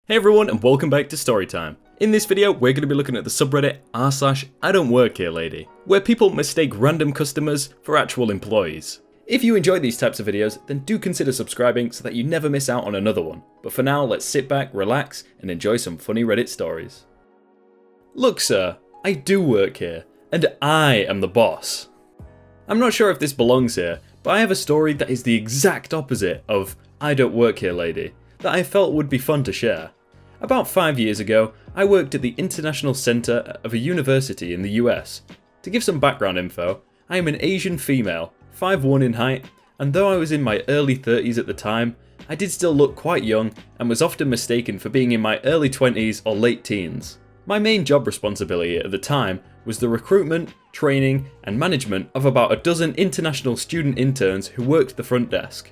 Hey everyone and welcome back to Storytime. In this video we're going to be looking at the subreddit r/IDontWorkHereLady, where people mistake random customers for actual employees. If you enjoy these types of videos, then do consider subscribing so that you never miss out on another one. But for now, let's sit back, relax, and enjoy some funny Reddit stories. Look sir, I do work here, and I am the boss. I'm not sure if this belongs here, but I have a story that is the exact opposite of IDontWorkHereLady that I felt would be fun to share. About 5 years ago, I worked at the International Center of a university in the US. To give some background info, I am an Asian female, 5'1" in height, and though I was in my early 30s at the time, I did still look quite young and was often mistaken for being in my early 20s or late teens. My main job responsibility at the time was the recruitment, training, and management of about a dozen international student interns who worked the front desk.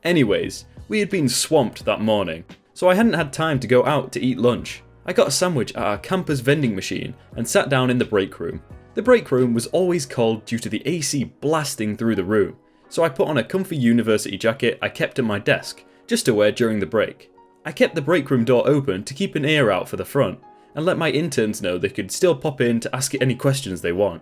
Anyways, we had been swamped that morning, so I hadn't had time to go out to eat lunch. I got a sandwich at our campus vending machine and sat down in the break room. The break room was always cold due to the AC blasting through the room, so I put on a comfy university jacket I kept at my desk, just to wear during the break. I kept the break room door open to keep an ear out for the front, and let my interns know they could still pop in to ask any questions they want.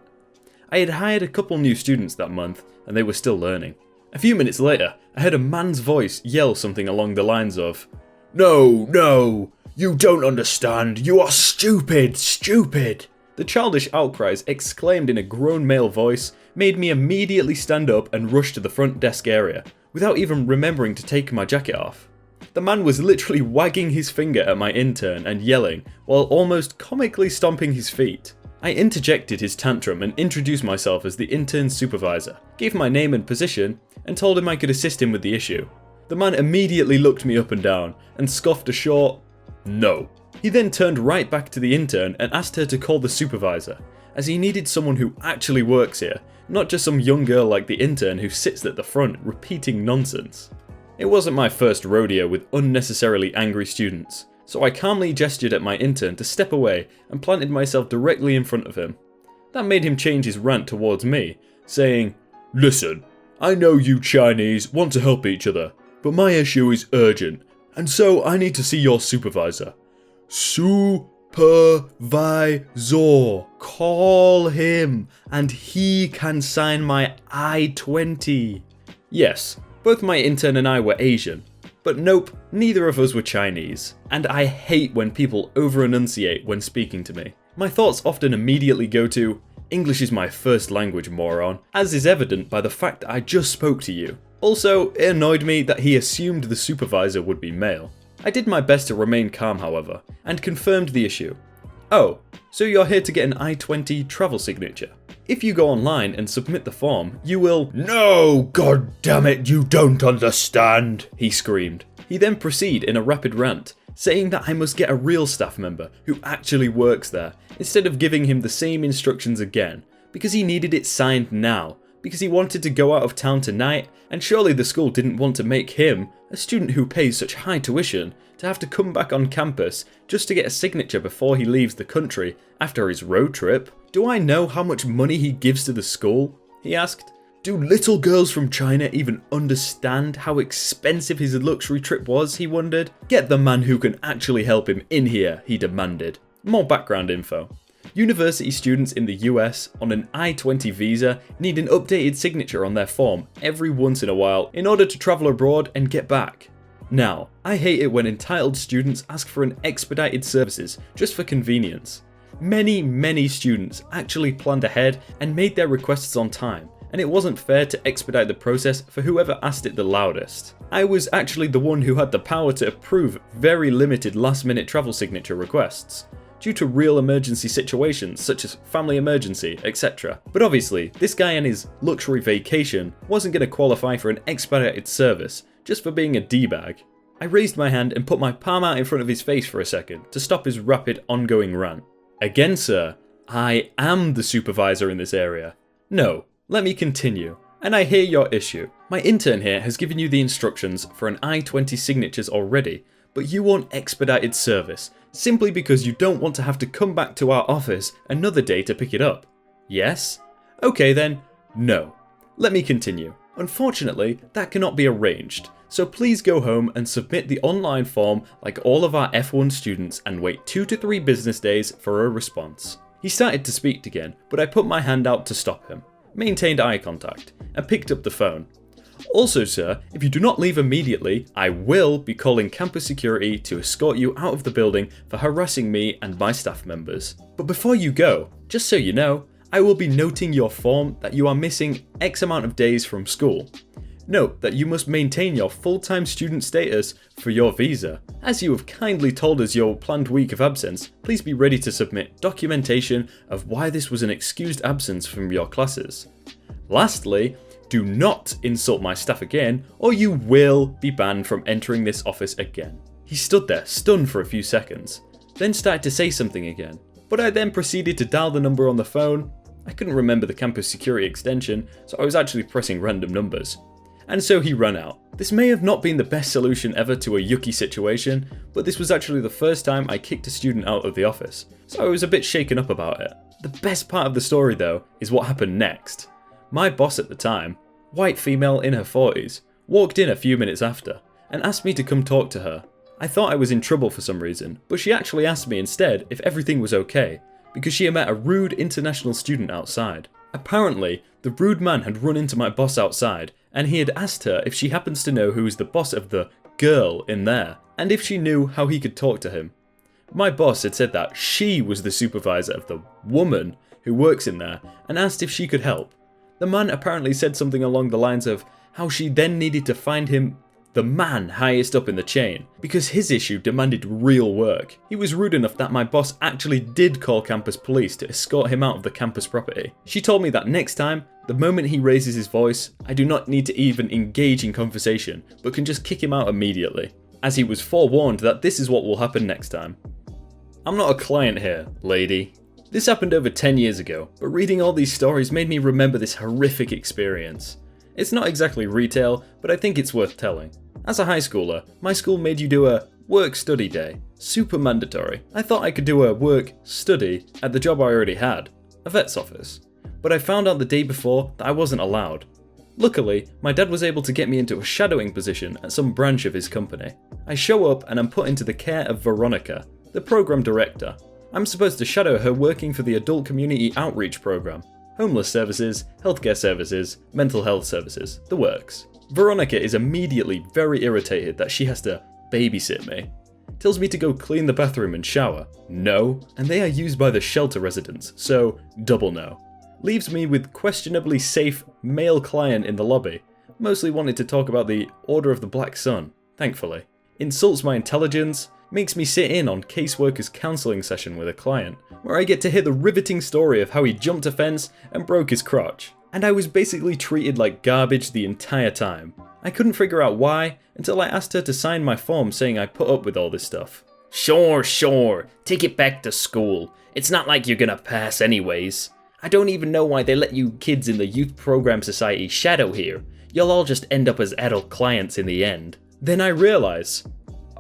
I had hired a couple new students that month, and they were still learning. A few minutes later, I heard a man's voice yell something along the lines of, No, you don't understand, you are stupid. The childish outcries exclaimed in a grown male voice made me immediately stand up and rush to the front desk area, without even remembering to take my jacket off. The man was literally wagging his finger at my intern and yelling, while almost comically stomping his feet. I interjected his tantrum and introduced myself as the intern's supervisor, gave my name and position, and told him I could assist him with the issue. The man immediately looked me up and down, and scoffed a short, "No." He then turned right back to the intern and asked her to call the supervisor, as he needed someone who actually works here, not just some young girl like the intern who sits at the front repeating nonsense. It wasn't my first rodeo with unnecessarily angry students, so I calmly gestured at my intern to step away and planted myself directly in front of him. That made him change his rant towards me, saying, "Listen, I know you Chinese want to help each other, but my issue is urgent, and so I need to see your supervisor. Supervisor. Call him, and he can sign my I-20. Yes, both my intern and I were Asian, but nope, neither of us were Chinese, and I hate when people over-enunciate when speaking to me. My thoughts often immediately go to, English is my first language, moron, as is evident by the fact that I just spoke to you. Also, it annoyed me that he assumed the supervisor would be male. I did my best to remain calm, however, and confirmed the issue. Oh, so you're here to get an I-20 travel signature. If you go online and submit the form, you will— No, goddammit, you don't understand, he screamed. He then proceeded in a rapid rant, saying that I must get a real staff member who actually works there, instead of giving him the same instructions again, because he needed it signed now, because he wanted to go out of town tonight, and surely the school didn't want to make him, a student who pays such high tuition, to have to come back on campus just to get a signature before he leaves the country after his road trip. Do I know how much money he gives to the school? He asked. Do little girls from China even understand how expensive his luxury trip was, he wondered. Get the man who can actually help him in here, he demanded. More background info. University students in the US on an I-20 visa need an updated signature on their form every once in a while in order to travel abroad and get back. Now, I hate it when entitled students ask for an expedited services just for convenience. Many students actually planned ahead and made their requests on time, and it wasn't fair to expedite the process for whoever asked it the loudest. I was actually the one who had the power to approve very limited last-minute travel signature requests, due to real emergency situations such as family emergency, etc. But obviously, this guy and his luxury vacation wasn't going to qualify for an expedited service just for being a D-bag. I raised my hand and put my palm out in front of his face for a second to stop his rapid ongoing rant. Again, sir, I am the supervisor in this area. No, let me continue. And I hear your issue. My intern here has given you the instructions for an I-20 signatures already, but you want expedited service, simply because you don't want to have to come back to our office another day to pick it up. Yes? Okay then, no. Let me continue. Unfortunately, that cannot be arranged, so please go home and submit the online form like all of our F1 students and wait 2 to 3 business days for a response. He started to speak again, but I put my hand out to stop him, maintained eye contact, and picked up the phone. Also, sir, if you do not leave immediately, I will be calling campus security to escort you out of the building for harassing me and my staff members. But before you go, just so you know, I will be noting your form that you are missing X amount of days from school. Note that you must maintain your full-time student status for your visa. As you have kindly told us your planned week of absence, please be ready to submit documentation of why this was an excused absence from your classes. Lastly, do not insult my staff again, or you will be banned from entering this office again. He stood there, stunned for a few seconds, then started to say something again, but I then proceeded to dial the number on the phone. I couldn't remember the campus security extension, so I was actually pressing random numbers. And so he ran out. This may have not been the best solution ever to a yucky situation, but this was actually the first time I kicked a student out of the office, so I was a bit shaken up about it. The best part of the story though, is what happened next. My boss at the time, white female in her 40s, walked in a few minutes after, and asked me to come talk to her. I thought I was in trouble for some reason, but she actually asked me instead if everything was okay, because she had met a rude international student outside. Apparently, the rude man had run into my boss outside, and he had asked her if she happens to know who is the boss of the girl in there, and if she knew how he could talk to him. My boss had said that she was the supervisor of the woman who works in there, and asked if she could help. The man apparently said something along the lines of how she then needed to find him the man highest up in the chain, because his issue demanded real work. He was rude enough that my boss actually did call campus police to escort him out of the campus property. She told me that next time, the moment he raises his voice, I do not need to even engage in conversation, but can just kick him out immediately, as he was forewarned that this is what will happen next time. I'm not a client here, lady. This happened over 10 years ago, but reading all these stories made me remember this horrific experience. It's not exactly retail, but I think it's worth telling. As a high schooler, my school made you do a work-study day. Super mandatory. I thought I could do a work-study at the job I already had, a vet's office. But I found out the day before that I wasn't allowed. Luckily, my dad was able to get me into a shadowing position at some branch of his company. I show up and I'm put into the care of Veronica, the program director. I'm supposed to shadow her working for the Adult Community Outreach Program. Homeless services, healthcare services, mental health services, the works. Veronica is immediately very irritated that she has to babysit me. Tells me to go clean the bathroom and shower. No, and they are used by the shelter residents, so double no. Leaves me with questionably safe male client in the lobby, mostly wanted to talk about the Order of the Black Sun, thankfully. Insults my intelligence, makes me sit in on caseworker's counselling session with a client, where I get to hear the riveting story of how he jumped a fence and broke his crotch. And I was basically treated like garbage the entire time. I couldn't figure out why until I asked her to sign my form saying I put up with all this stuff. Sure, take it back to school. It's not like you're gonna pass anyways. I don't even know why they let you kids in the Youth Program Society shadow here. You'll all just end up as adult clients in the end. Then I realise,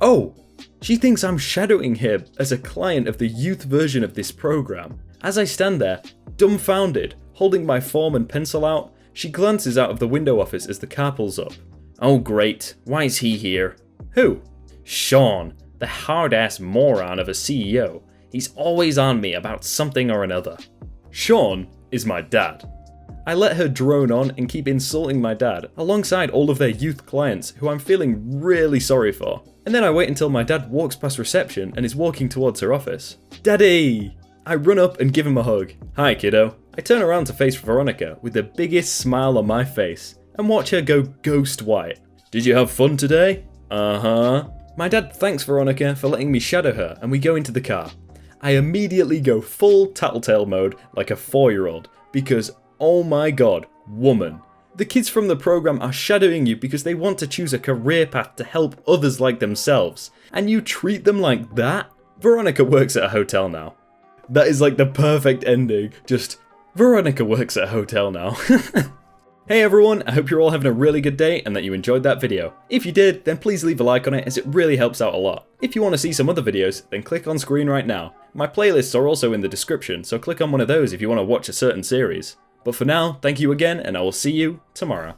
oh, she thinks I'm shadowing her as a client of the youth version of this program. As I stand there, dumbfounded, holding my form and pencil out, she glances out of the window office as the car pulls up. Oh great, why is he here? Who? Sean, the hard-ass moron of a CEO. He's always on me about something or another. Sean is my dad. I let her drone on and keep insulting my dad alongside all of their youth clients who I'm feeling really sorry for. And then I wait until my dad walks past reception and is walking towards her office. Daddy! I run up and give him a hug. Hi kiddo. I turn around to face Veronica with the biggest smile on my face and watch her go ghost white. Did you have fun today? Uh-huh. My dad thanks Veronica for letting me shadow her and we go into the car. I immediately go full tattletale mode like a 4-year-old because, oh my god, woman. The kids from the program are shadowing you because they want to choose a career path to help others like themselves. And you treat them like that? Veronica works at a hotel now. That is like the perfect ending. Just, Veronica works at a hotel now. Hey everyone, I hope you're all having a really good day and that you enjoyed that video. If you did, then please leave a like on it as it really helps out a lot. If you want to see some other videos, then click on screen right now. My playlists are also in the description, so click on one of those if you want to watch a certain series. But for now, thank you again and I will see you tomorrow.